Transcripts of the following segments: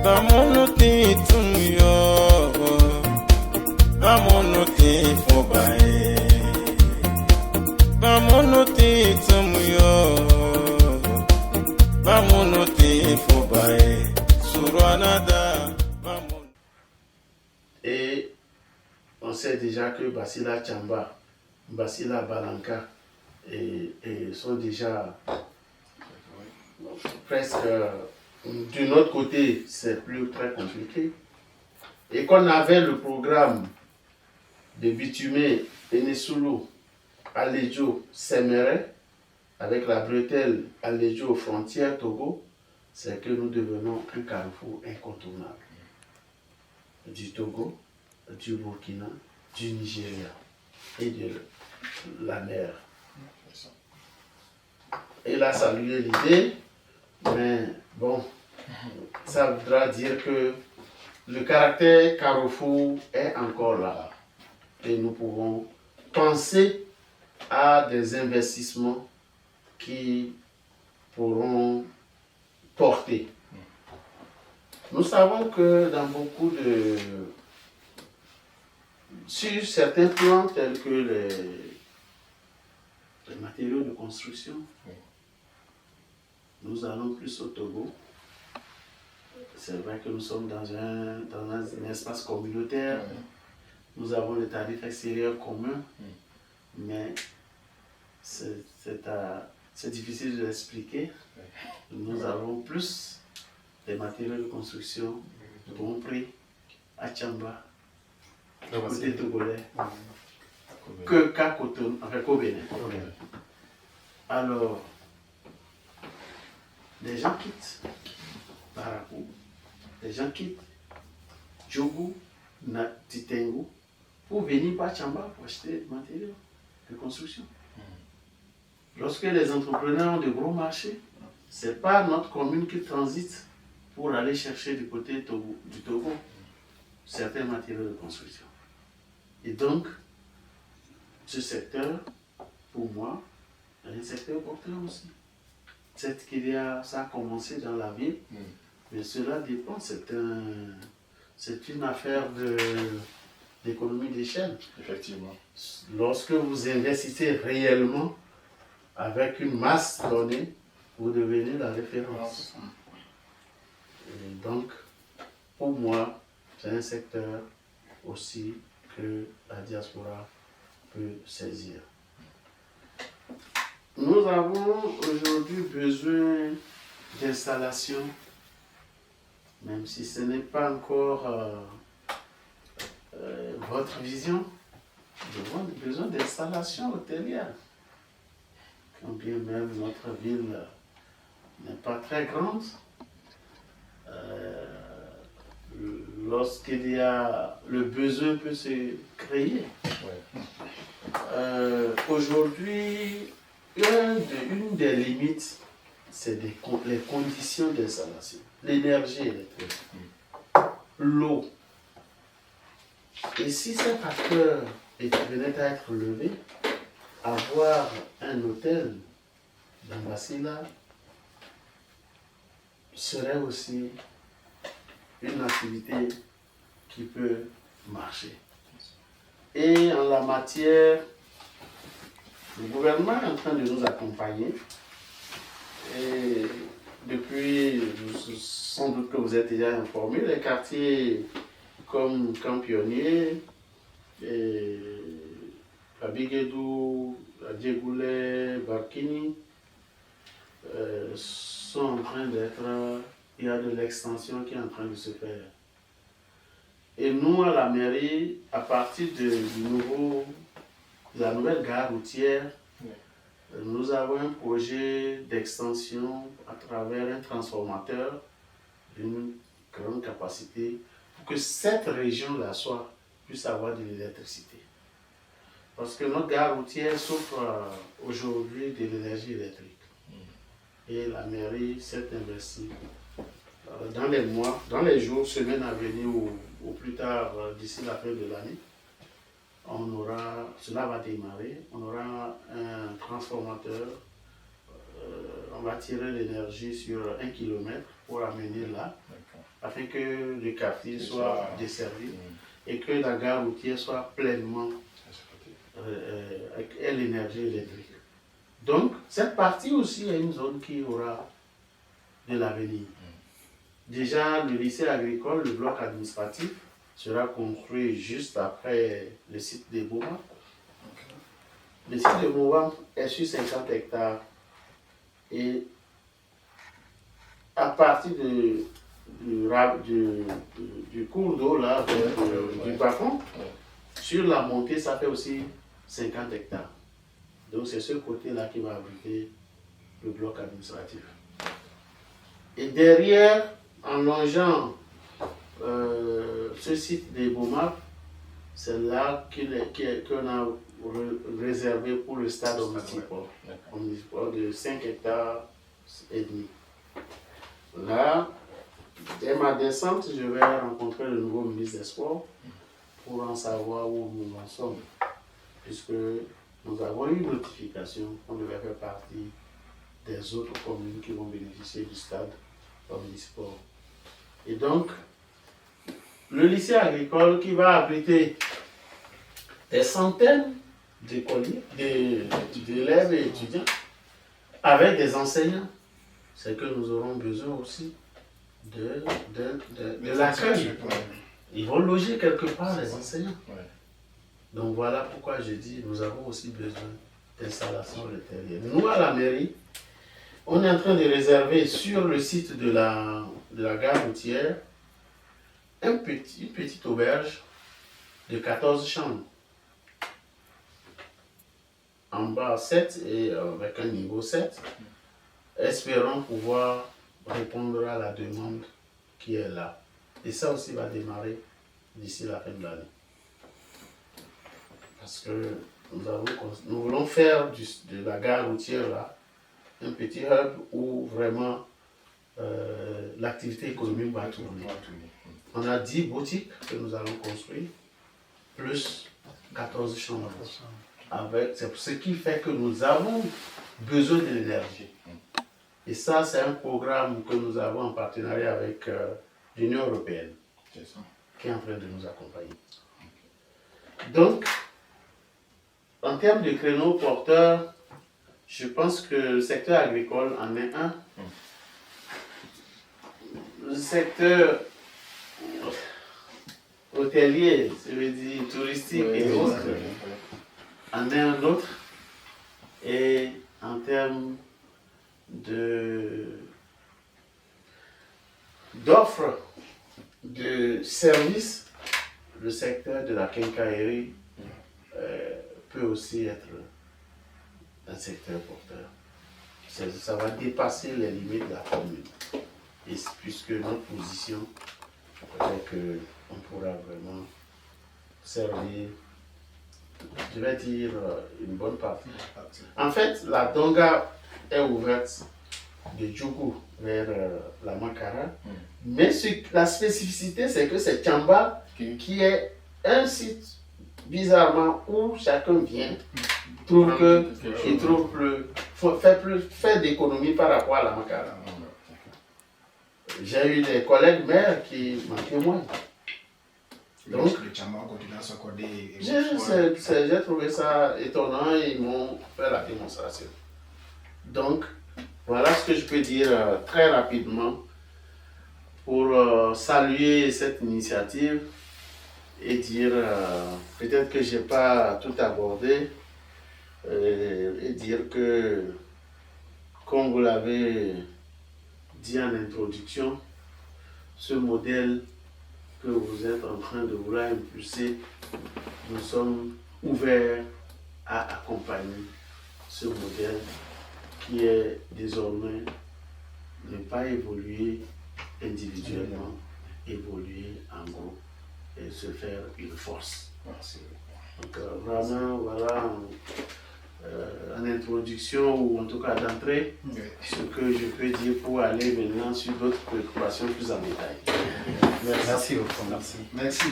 Bamonuti tumyo, bamonuti fobae, bamonuti tumyo, bamonuti fobae, suranada. Et on sait déjà que Basila Tchamba, Basila Balanka sont déjà presque d'un autre côté, c'est plus très compliqué. Et qu'on avait le programme de bitumé Enesulu, Aledjo, Semere, avec la bretelle Aledjo frontière Togo, c'est que nous devenons un carrefour incontournable du Togo, du Burkina, du Nigeria et de la mer. Il a salué l'idée, mais bon, ça voudra dire que le caractère carrefour est encore là. Et nous pouvons penser à des investissements qui pourront porter. Nous savons que dans beaucoup de... sur certains plans tels que les matériaux de construction, nous allons plus au Togo. C'est vrai que nous sommes dans un espace communautaire. Nous avons le tarif extérieur commun, mais c'est difficile de l'expliquer. Nous avons plus des matériaux de construction bon prix à Tchamba, côté togolais, qu'à Cotonou, avec au Bénin. Alors, les gens quittent Barakou, les gens quittent Djougou, Titengu, pour venir par Tchamba pour acheter des matériaux de construction. Lorsque les entrepreneurs ont de gros marchés, ce n'est pas notre commune qui transite pour aller chercher du côté du Togo certains matériaux de construction. Et donc, ce secteur, pour moi, est un secteur porteur aussi. Peut-être ça a commencé dans la ville, mais cela dépend, c'est une affaire d'économie d'échelle. Effectivement. Lorsque vous investissez réellement avec une masse donnée, vous devenez la référence. Et donc, pour moi, c'est un secteur aussi que la diaspora peut saisir. Nous avons aujourd'hui besoin d'installations, même si ce n'est pas encore votre vision. Nous avons besoin d'installations hôtelières. Quand bien même notre ville n'est pas très grande, lorsqu'il y a le besoin peut se créer. Aujourd'hui, une des limites, c'est les conditions d'installation. L'énergie électrique, l'eau. Et si ces facteurs venaient à être levés, avoir un hôtel dans Basila serait aussi une activité qui peut marcher. Et en la matière, le gouvernement est en train de nous accompagner. Et depuis, sans doute que vous êtes déjà informés, les quartiers comme Campionnier, Abigedou, Adjegoulé, Barkini sont en train d'être... Il y a de l'extension qui est en train de se faire. Et nous, à la mairie, à partir de la nouvelle gare routière, nous avons un projet d'extension à travers un transformateur d'une grande capacité pour que cette région-là puisse avoir de l'électricité. Parce que notre gare routière souffre aujourd'hui de l'énergie électrique. Et la mairie s'est investie dans les jours, semaines à venir ou plus tard d'ici la fin de l'année. Cela va démarrer, on aura un transformateur, on va tirer l'énergie sur 1 kilomètre pour amener là, afin que le quartier soit desservi et que la gare routière soit pleinement avec l'énergie électrique. Donc, cette partie aussi est une zone qui aura de l'avenir. Déjà, le lycée agricole, le bloc administratif, sera construit juste après le site de Boma. Le site de Boma est sur 50 hectares et à partir du cours d'eau là, du bas-fond, sur la montée, ça fait aussi 50 hectares. Donc c'est ce côté-là qui va abriter le bloc administratif. Et derrière, en longeant ce site de Boma, c'est là qu'on a réservé pour le stade omnisport de 5 hectares et demi. Là, dès ma descente, je vais rencontrer le nouveau ministre des Sports pour en savoir où nous en sommes, puisque nous avons eu une notification qu'on devait faire partie des autres communes qui vont bénéficier du stade omnisport. Et donc, le lycée agricole qui va abriter des centaines d'écoliers, d'élèves et étudiants, avec des enseignants, c'est que nous aurons besoin aussi de l'accueil. Ils vont loger quelque part, les enseignants. Donc voilà pourquoi je dis nous avons aussi besoin d'installations de terrier. Nous, à la mairie, on est en train de réserver sur le site de la gare routière une petite auberge de 14 chambres. En bas 7 et avec un niveau 7. Espérons pouvoir répondre à la demande qui est là. Et ça aussi va démarrer d'ici la fin de l'année. Parce que nous voulons faire de la gare routière là un petit hub où vraiment l'activité économique va tourner. On a 10 boutiques que nous allons construire, plus 14 chambres. C'est ce qui fait que nous avons besoin de l'énergie. Et ça, c'est un programme que nous avons en partenariat avec l'Union européenne, qui est en train de nous accompagner. Donc, en termes de créneaux porteurs, je pense que le secteur agricole en est un. Le secteur hôtelier, je veux dire touristique et autres, en est un autre. Et en termes d'offres de services, le secteur de la quincaillerie peut aussi être un secteur porteur. Ça va dépasser les limites de la commune. Et puisque notre position fait qu'on pourra vraiment servir, je vais dire, une bonne partie. En fait, la Donga est ouverte de Djougou vers la Makara. Mais la spécificité, c'est que c'est Tchamba qui est un site bizarrement où chacun vient, trouve qu'il trouve fait d'économie par rapport à la Makara. J'ai eu des collègues maires qui m'en témoignent. Donc, le Tchamba continue à s'accorder. J'ai trouvé ça étonnant et ils m'ont fait la démonstration. Donc, voilà ce que je peux dire très rapidement pour saluer cette initiative et dire peut-être que je n'ai pas tout abordé et dire que, comme vous l'avez dit en introduction, ce modèle que vous êtes en train de vouloir impulser, nous sommes ouverts à accompagner ce modèle qui est désormais ne pas évoluer individuellement, évoluer en groupe et se faire une force. Merci. Donc vraiment, voilà en introduction ou en tout cas d'entrée, ce que je peux dire pour aller maintenant sur d'autres préoccupations plus en détail. Merci beaucoup. Merci,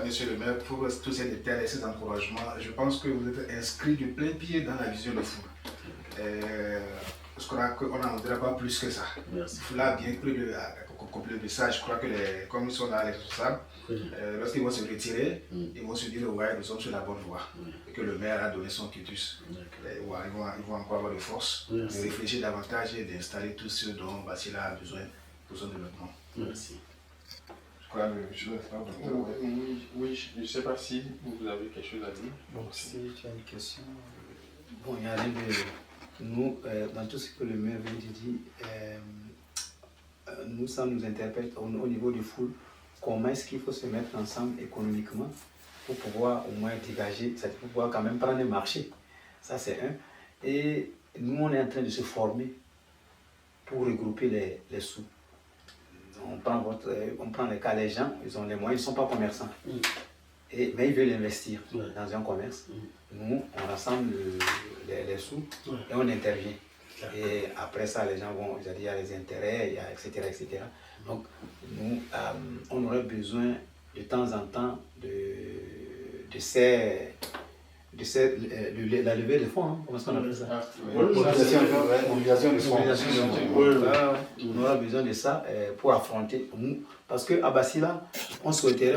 monsieur le maire, pour tous ces détails et ces encouragements. Je pense que vous êtes inscrit du plein pied dans la vision de Foula. Parce qu'on n'en dira pas plus que ça. Merci. Foula a bien pris compléter de ça. Je crois que comme ils sont là, les responsables, lorsqu'ils vont se retirer, ils vont se dire ouais, nous sommes sur la bonne voie. Et que le maire a donné son quitus. Ils vont encore avoir de force de réfléchir davantage et d'installer tout ce dont Basila a besoin pour son développement. Merci. Oui, je ne sais pas si vous avez quelque chose à dire. Bon, si tu as une question. Bon, il y a rien de. Nous, dans tout ce que le maire vient de dire, nous, ça nous interpelle au niveau du foule. Comment est-ce qu'il faut se mettre ensemble économiquement pour pouvoir au moins dégager, c'est-à-dire pour pouvoir quand même prendre le marché. Ça, c'est un. Et nous, on est en train de se former pour regrouper les sous. On prend les cas, les gens, ils ont les moyens, ils ne sont pas commerçants. Mais ils veulent investir dans un commerce. Nous, on rassemble les sous et on intervient. Et après ça, les gens vont, il y a les intérêts, il y a etc., etc. Donc, nous, on aurait besoin de temps en temps de la levée de fonds, hein. Comment est-ce qu'on appelle ça? Mobilisation de fonds. On aura besoin de ça pour affronter. Parce qu'à Basila, on souhaiterait,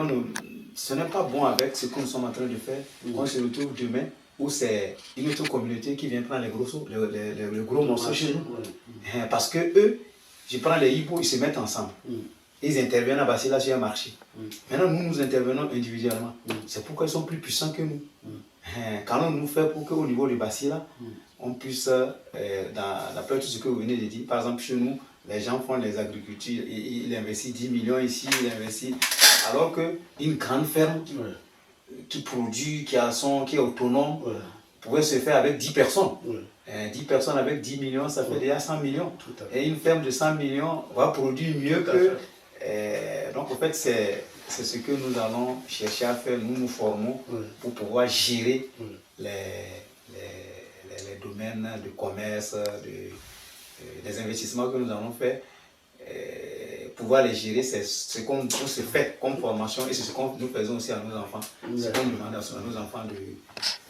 ce n'est pas bon avec ce que nous sommes en train de faire. On se retrouve demain où c'est une autre communauté qui vient prendre les gros morceaux chez nous. Parce que eux, je prends les hippos, ils se mettent ensemble. Ils interviennent à Basila sur un marché. Maintenant, nous intervenons individuellement. C'est pourquoi ils sont plus puissants que nous. Quand on nous fait pour qu'au niveau du Basila, on puisse, d'après tout ce que vous venez de dire, par exemple chez nous, les gens font les agricultures, ils investissent 10 millions ici, ils investissent, alors qu'une grande ferme qui produit, qui est autonome, pouvait se faire avec 10 personnes. 10 personnes avec 10 millions, ça fait déjà 100 millions. Et une ferme de 100 millions va produire mieux que... donc en fait, c'est ce que nous allons chercher à faire. Nous nous formons pour pouvoir gérer les domaines de commerce, les investissements que nous allons faire. Pouvoir les gérer, c'est ce qu'on se fait comme formation et c'est ce que nous faisons aussi à nos enfants. C'est qu'on demande à nos enfants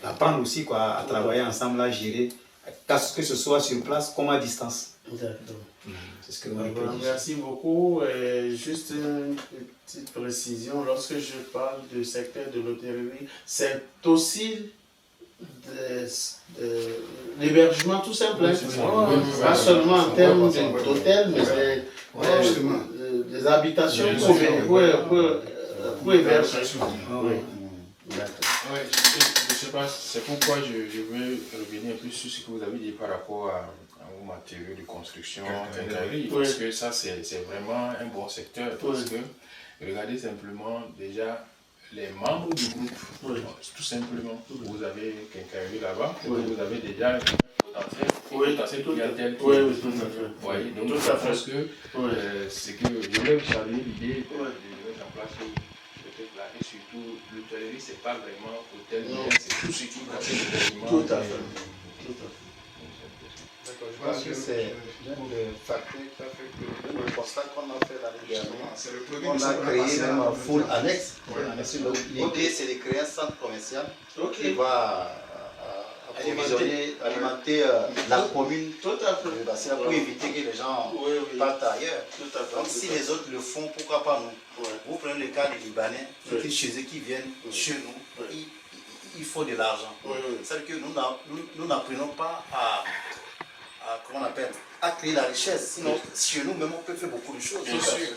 d'apprendre aussi à travailler ensemble, à gérer, que ce soit sur place comme à distance. C'est ce que nous Merci beaucoup. Juste une petite précision, lorsque je parle du secteur de l'hôtellerie, c'est aussi l'hébergement tout simplement. Pas seulement en termes d'hôtel, mais des habitations pour héberger. Je ne sais pas, c'est pourquoi je veux revenir un peu sur ce que vous avez dit par rapport aux matériaux de construction, parce que ça c'est vraiment un bon secteur, parce que regardez simplement déjà les membres du groupe, tout simplement, vous avez quelqu'un là-bas, vous avez déjà potentiel clientèle. Voyez, donc je pense que c'est que je voulais vous saluer l'idée de mettre en place ce truc-là, et surtout l'hôtellerie c'est pas vraiment hôtel, c'est tout ce qui concerne l'événement. Tout à fait. Je pense que c'est l'un des facteurs qui a fait que le constat qu'on a fait l'année dernière, on a créé même un full annexe. L'idée c'est de créer un centre commercial qui va alimenter la commune de Basila pour éviter que les gens partent ailleurs. Donc si les autres le font, pourquoi pas nous? Vous prenez le cas des Libanais, chez eux qui viennent chez nous, il faut de l'argent. C'est-à-dire que nous n'apprenons pas à comment on appelle, à créer la richesse. Sinon, chez nous, même on peut faire beaucoup de choses.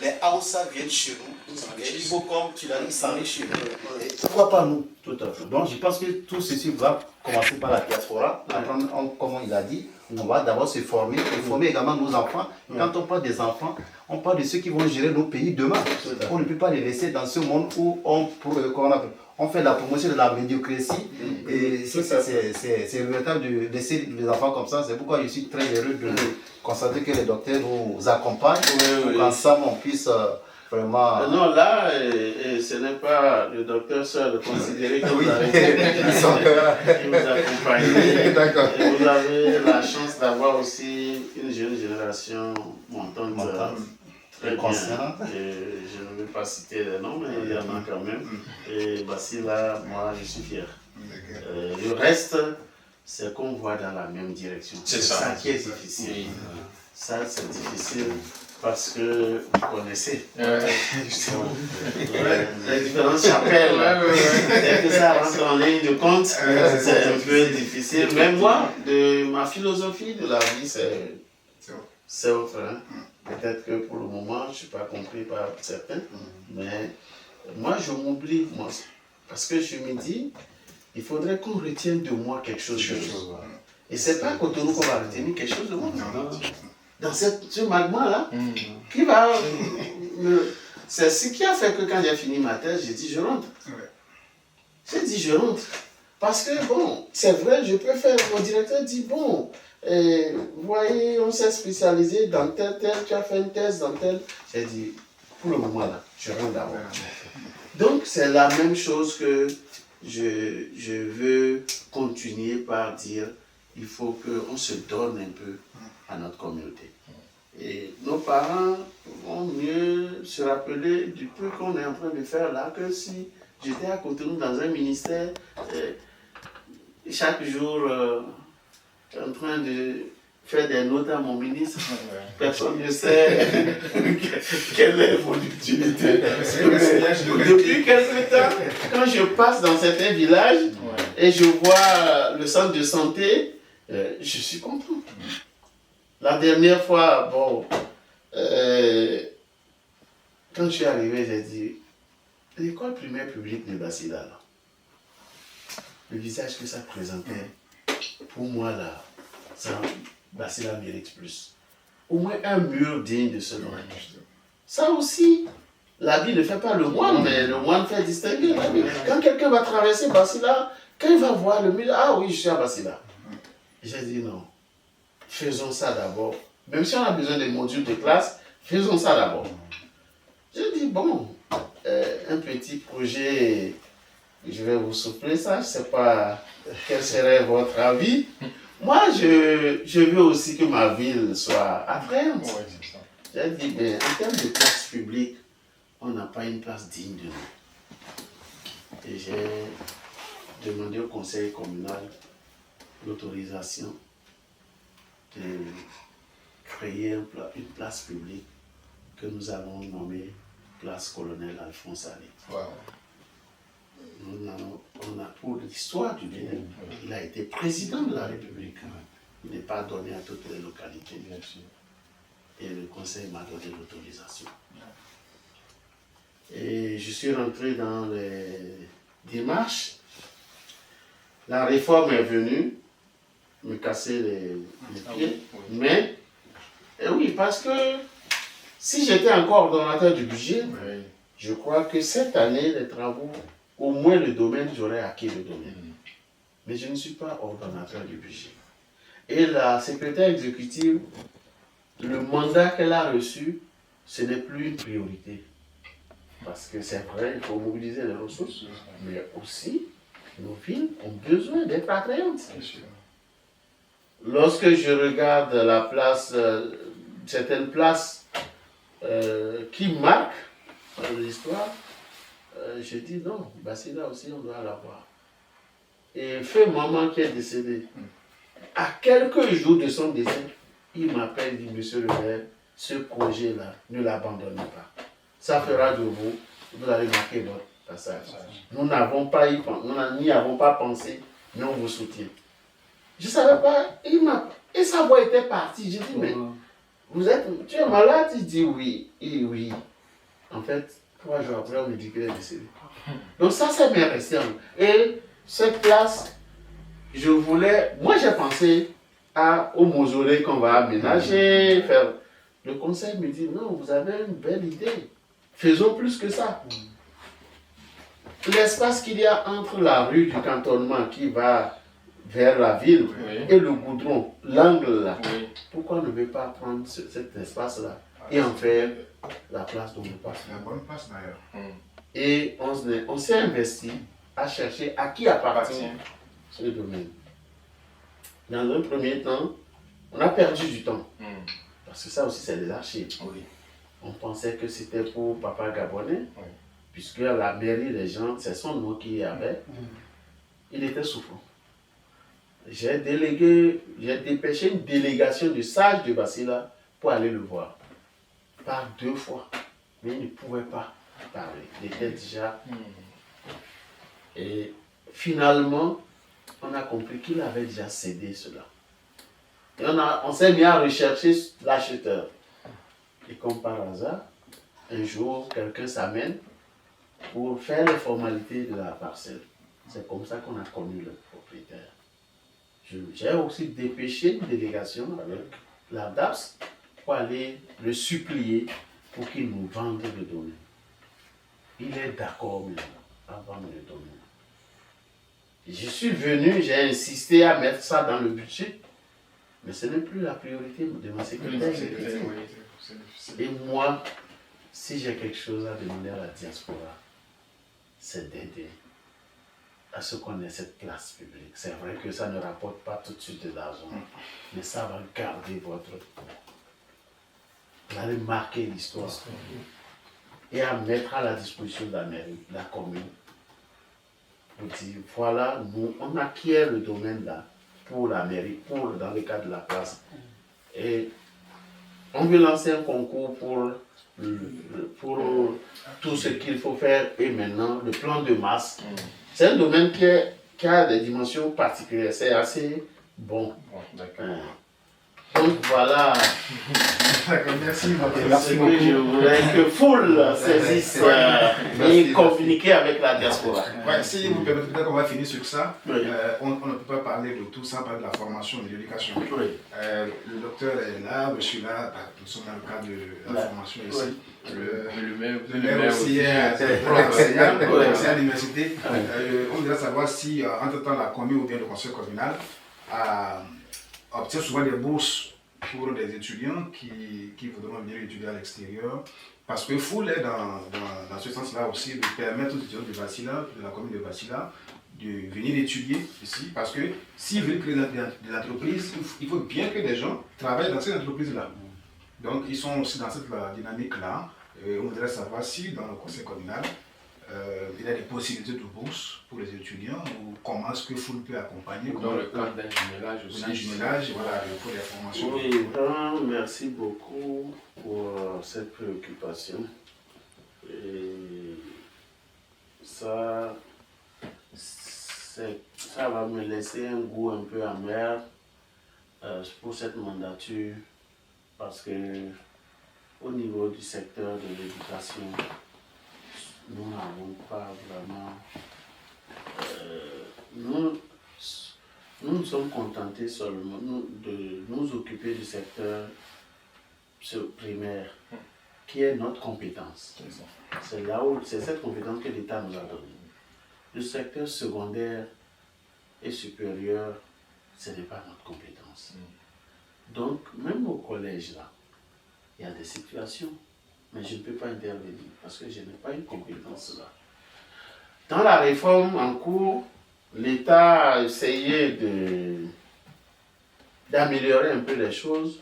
Les Haoussa viennent chez nous. Les Ibo, comme tu l'as dit, s'enrichissent chez nous. Pourquoi pas nous? Tout à fait. Donc, je pense que tout ceci va commencer par la diaspora. Comme il a dit, on va d'abord se former et former également nos enfants. Quand on parle des enfants, on parle de ceux qui vont gérer nos pays demain. On ne peut pas les laisser dans ce monde où on fait la promotion de la médiocratie. Et c'est regrettable de laisser les enfants comme ça. C'est pourquoi je suis très heureux de constater que les docteurs nous accompagnent pour qu'ensemble on puisse vraiment... Non, là, ce n'est pas le docteur seul considéré que vous vous accompagnez. D'accord. Et vous avez la chance d'avoir aussi une jeune génération montante. Très conscient. Je ne vais pas citer les noms, mais il y en a quand même. Et Basila, moi, je suis fier. Le reste, c'est qu'on voit dans la même direction. C'est ça qui est difficile. Ça, c'est difficile. parce que vous connaissez. Les différentes chapelles. Dès que ça rentre en ligne de compte, c'est un peu difficile. Mais moi, ma philosophie de la vie, c'est autre. Hein. Peut-être que pour le moment, je ne suis pas compris par certains, mais moi, je m'oublie, parce que je me dis, il faudrait qu'on retienne de moi quelque chose. Et ce n'est pas Cotonou qu'on va retenir quelque chose de moi. Dans ce magma-là, qui va... C'est ce qui a fait que quand j'ai fini ma thèse, j'ai dit je rentre. J'ai dit je rentre. Parce que bon, c'est vrai, je peux faire... Mon directeur dit bon, vous voyez, on s'est spécialisé dans tel, tu as fait une thèse dans tel... J'ai dit, pour le moment là, je rentre d'abord. Donc c'est la même chose que je veux continuer par dire, il faut qu'on se donne un peu à notre communauté. Et nos parents vont mieux se rappeler du peu qu'on est en train de faire là que si j'étais à côté de nous dans un ministère, chaque jour en train de faire des notes à mon ministre, personne ne sait quelle est mon utilité. Depuis quelque temps, quand je passe dans certains villages et je vois le centre de santé, je suis content. La dernière fois, bon, quand je suis arrivé, j'ai dit, l'école primaire publique de Basila, là, le visage que ça présentait, pour moi, là, ça, Basila mérite plus. Au moins un mur digne de ce nom. Ça aussi, l'habit ne fait pas le moine, mais le moine fait distinguer l'habit. Quand quelqu'un va traverser Basila, quand il va voir le mur, ah oui, je suis à Basila. J'ai dit non. Faisons ça d'abord. Même si on a besoin des modules de classe, faisons ça d'abord. J'ai dit, bon, un petit projet, je vais vous souffler ça, je ne sais pas quel serait votre avis. Moi, je veux aussi que ma ville soit attrayante. J'ai dit, mais en termes de place publique, on n'a pas une place digne de nous. Et j'ai demandé au conseil communal l'autorisation de créer une place publique que nous allons nommer place colonel Alphonse Ali. Pour l'histoire du Bénin, il a été président de la République. Il n'est pas donné à toutes les localités. Et le conseil m'a donné l'autorisation. Et je suis rentré dans les démarches. La réforme est venue me casser les pieds, mais oui, parce que si j'étais encore ordonnateur du budget, je crois que cette année, les travaux, au moins le domaine, j'aurais acquis le domaine. Mais je ne suis pas ordonnateur du budget. Et la secrétaire exécutive, le mandat qu'elle a reçu, ce n'est plus une priorité. Parce que c'est vrai, il faut mobiliser les ressources, mais aussi, nos villes ont besoin d'être attrayantes. Lorsque je regarde la place, certaines places qui marquent l'histoire, je dis non, Basila aussi on doit l'avoir. Et feu maman qui est décédé, à quelques jours de son décès, il m'appelle, dit monsieur le maire, ce projet-là, ne l'abandonnez pas. Ça fera de vous, vous allez marquer votre passage. Nous n'avons pas n'y avons pas pensé, mais on vous soutient. Je ne savais pas, et sa voix était partie. J'ai dit, mais tu es malade? Il dit oui, et oui. En fait, 3 jours après, on me dit qu'il est décédé. Donc ça, c'est bien resté. Et cette place, je voulais, moi j'ai pensé au mausolée qu'on va aménager, faire. Le conseil me dit, non, vous avez une belle idée. Faisons plus que ça. L'espace qu'il y a entre la rue du cantonnement qui va vers la ville et le goudron, l'angle là, pourquoi ne veut pas prendre cet espace-là et en faire la place dont on passe? C'est la bonne place d'ailleurs. Et on s'est investi à chercher à qui appartient ce domaine. Dans un premier temps, on a perdu du temps. Parce que ça aussi, c'est des archives. On pensait que c'était pour Papa Gabonais, puisque à la mairie, les gens, c'est son nom qu'il y avait. Il était souffrant. J'ai dépêché une délégation de sages de Basila pour aller le voir. part 2 fois, mais il ne pouvait pas parler. Il était déjà... Et finalement, on a compris qu'il avait déjà cédé cela. Et on s'est mis à rechercher l'acheteur. Et comme par hasard, un jour, quelqu'un s'amène pour faire les formalités de la parcelle. C'est comme ça qu'on a connu le propriétaire. J'ai aussi dépêché une délégation avec la DAPS pour aller le supplier pour qu'il nous vende le domaine. Il est d'accord maintenant à vendre le domaine. Je suis venu, j'ai insisté à mettre ça dans le budget, mais ce n'est plus la priorité de ma secrétaire. Et moi, si j'ai quelque chose à demander à la diaspora, c'est d'aider à ce qu'on ait cette place publique. C'est vrai que ça ne rapporte pas tout de suite de l'argent, mais ça va garder votre... Vous allez marquer l'histoire et à mettre à la disposition de la mairie, de la commune, pour dire, voilà, nous, on acquiert le domaine là pour la mairie, dans le cadre de la place. Et on veut lancer un concours pour tout ce qu'il faut faire et maintenant le plan de masse. C'est un domaine qui a des dimensions particulières, c'est assez bon. Donc voilà. Merci. Merci beaucoup. Je voulais que Foule saisisse et communiquer avec la diaspora. Ouais, si vous permettez, peut-être qu'on va finir sur ça. Oui. On ne peut pas parler de tout sans parler de la formation et de l'éducation. Oui. Le docteur est là, je suis là, nous sommes dans le cadre de la formation ici. Oui. Le maire aussi est prof à l'université. On voudrait savoir si, entre-temps, la commune ou bien le conseil communal obtient souvent des bourses pour des étudiants qui voudront venir étudier à l'extérieur. Parce que Foule est dans ce sens-là aussi de permettre aux étudiants de Bacila, de la commune de Bacila, de venir étudier ici. Parce que s'ils veulent créer des entreprises, il faut bien que des gens travaillent dans ces entreprises-là. Donc ils sont aussi dans cette dynamique-là. On voudrait savoir si dans le conseil communal, il y a des possibilités de bourse pour les étudiants ou comment est-ce que Foule peut accompagner. Dans le cadre d'un jumelage aussi. Un jumelage, voilà, pour les formations. Oui, vraiment, merci beaucoup pour cette préoccupation. Et ça va me laisser un goût un peu amer pour cette mandature parce que au niveau du secteur de l'éducation, nous n'avons pas vraiment... nous nous sommes contentés seulement de nous occuper du secteur primaire, qui est notre compétence. C'est là où c'est cette compétence que l'État nous a donnée. Le secteur secondaire et supérieur, ce n'est pas notre compétence. Donc, même au collège, là, il y a des situations, mais je ne peux pas intervenir parce que je n'ai pas une compétence là. Dans la réforme en cours, l'État a essayé d'améliorer un peu les choses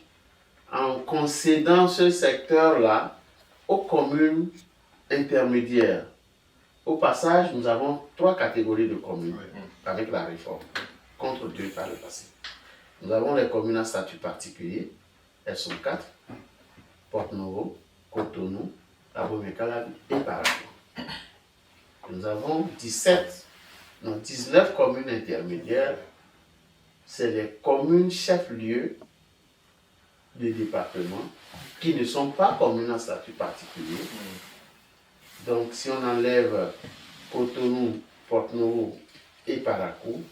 en concédant ce secteur-là aux communes intermédiaires. Au passage, nous avons 3 catégories de communes avec la réforme, contre 2 par le passé. Nous avons les communes à statut particulier, elles sont 4, Porte-Novo, Cotonou, Abomey-Calavi et Parakou. Nous avons 19 communes intermédiaires, c'est les communes chefs-lieux des départements qui ne sont pas communes à statut particulier. Donc si on enlève Cotonou, Porte-Novo et Parakou,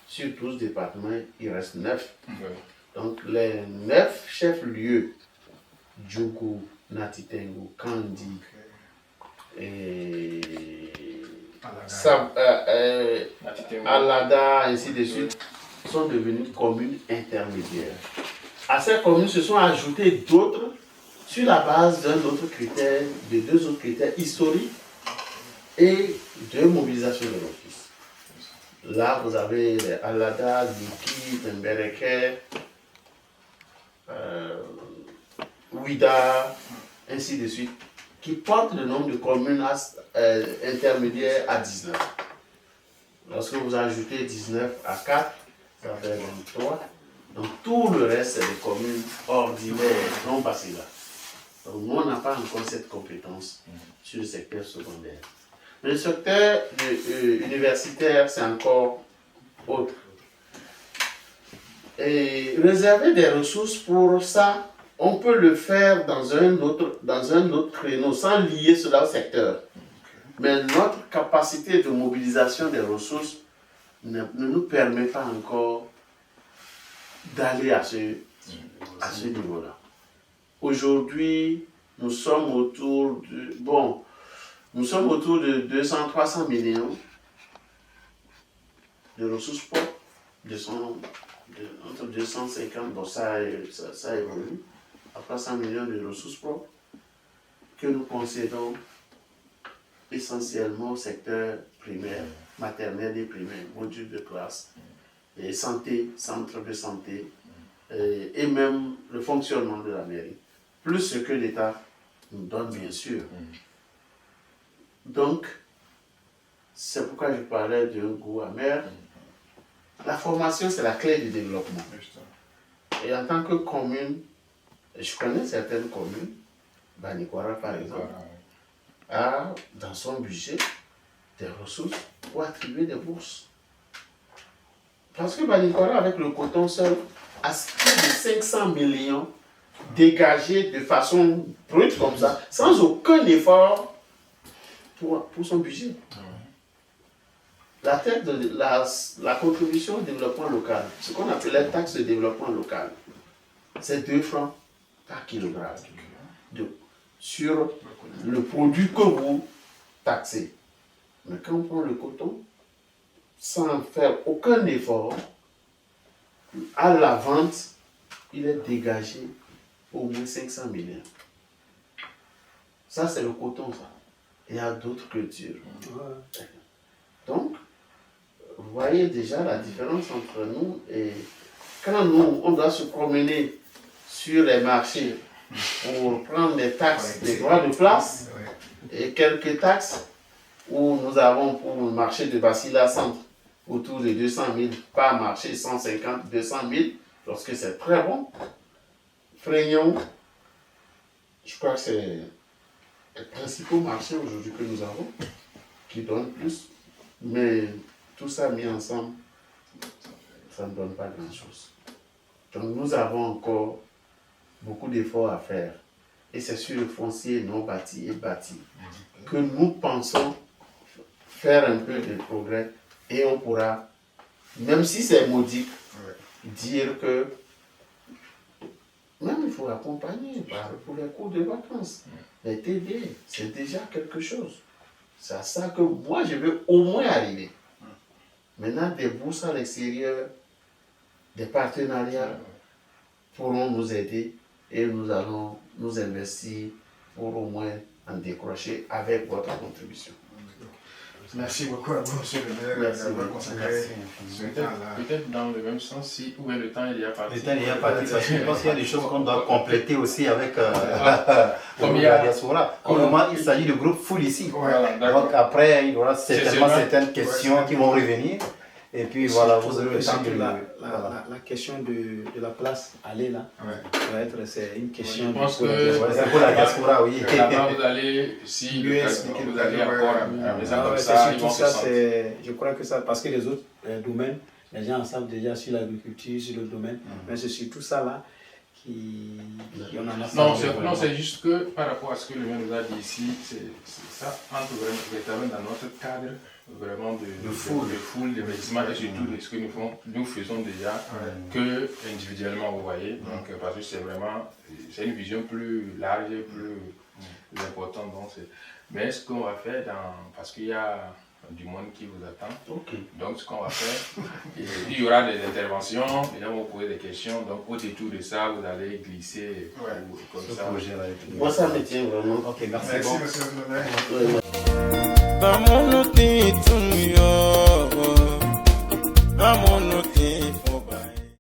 sur 12 départements, il reste 9. Donc les 9 chefs-lieux, Djougou, Natitengu, Kandi et Alada, ainsi de suite, sont devenus communes intermédiaires. À ces communes se sont ajoutées d'autres sur la base d'un autre critère, de 2 autres critères historiques et de mobilisation de l'office. Là, vous avez Alada, Liki, Mbereke, Ouida, ainsi de suite, qui portent le nombre de communes intermédiaires à 19. Lorsque vous ajoutez 19 à 4, ça fait 23. Donc tout le reste, c'est des communes ordinaires, non Bacila. Donc, nous, on n'a pas encore cette compétence sur le secteur secondaire. Mais le secteur universitaire, c'est encore autre. Et réserver des ressources pour ça, on peut le faire dans un autre créneau, sans lier cela au secteur. Mais notre capacité de mobilisation des ressources ne nous permet pas encore d'aller à ce niveau-là. Aujourd'hui, nous sommes autour de 200-300 millions de ressources propres, entre 250, bon, ça évolue, à 300 millions de ressources propres que nous concédons essentiellement au secteur primaire, maternel et primaire, module de classe, et santé, centre de santé, et même le fonctionnement de la mairie, plus ce que l'État nous donne, bien sûr. Donc, c'est pourquoi je parlais d'un goût amer. La formation, c'est la clé du développement. Et en tant que commune, je connais certaines communes, Banikwara par exemple, a dans son budget des ressources pour attribuer des bourses. Parce que Banikwara, avec le coton seul, a plus de 500 millions dégagés de façon brute comme ça, sans aucun effort pour son budget. La tête de la contribution au développement local, ce qu'on appelle la taxe de développement local, c'est 2 francs par kilogramme sur le produit que vous taxez. Mais quand on prend le coton, sans faire aucun effort, à la vente, il est dégagé au moins 500 millions. Ça, c'est le coton, ça. Il y a d'autres cultures. Donc, vous voyez déjà la différence entre nous et quand nous, on doit se promener sur les marchés pour prendre des taxes, des droits de place et quelques taxes où nous avons pour le marché de Basila Centre autour de 200 000, par marché 150, 200 000, lorsque c'est très bon. Frégnon, je crois que c'est le principal marché aujourd'hui que nous avons, qui donne plus, mais tout ça mis ensemble, ça ne donne pas grand-chose. Donc nous avons encore beaucoup d'efforts à faire. Et c'est sur le foncier non bâti et bâti que nous pensons faire un peu de progrès et on pourra, même si c'est modique, dire que même il faut accompagner pour les cours de vacances. Les TD, c'est déjà quelque chose. C'est à ça que moi je veux au moins arriver. Maintenant, des bourses à l'extérieur, des partenariats pourront nous aider et nous allons nous investir pour au moins en décrocher avec votre contribution. Merci beaucoup à vous, monsieur le maire, d'avoir consacré ce temps-là. Peut-être dans le même sens, si où est le temps il y a parti. Le temps il y a parti, parce que je pense qu'il y a des choses qu'on doit compléter aussi avec comme il y a diaspora. Pour le moment, il s'agit de groupe full ici. Voilà, donc après, il y aura certainement certaines questions qui vont revenir. Et puis voilà, vous aurez le temps de la question de la place aller là, c'est une question. Je pense que c'est pour la diaspora, oui. Là-bas, vous allez, si vous allez encore à la maison comme ça, ils vont se sentir. Je crois que ça, parce que les autres domaines, les gens en savent déjà sur l'agriculture, sur le domaine, mais c'est surtout ça là qui on en a. Non, c'est juste que par rapport à ce que le maire nous a dit ici, ça entre vraiment dans notre cadre vraiment de foule, d'investissement et surtout de ce que nous faisons déjà que individuellement, vous voyez. Donc, parce que c'est une vision plus large et plus importante. Mais ce qu'on va faire, parce qu'il y a du monde qui vous attend, donc ce qu'on va faire, il y aura des interventions, les gens vont poser des questions, donc au détour de ça, vous allez glisser comme ça. Moi, ça me tient vraiment. Merci, monsieur le maire. Bamono ti tunyo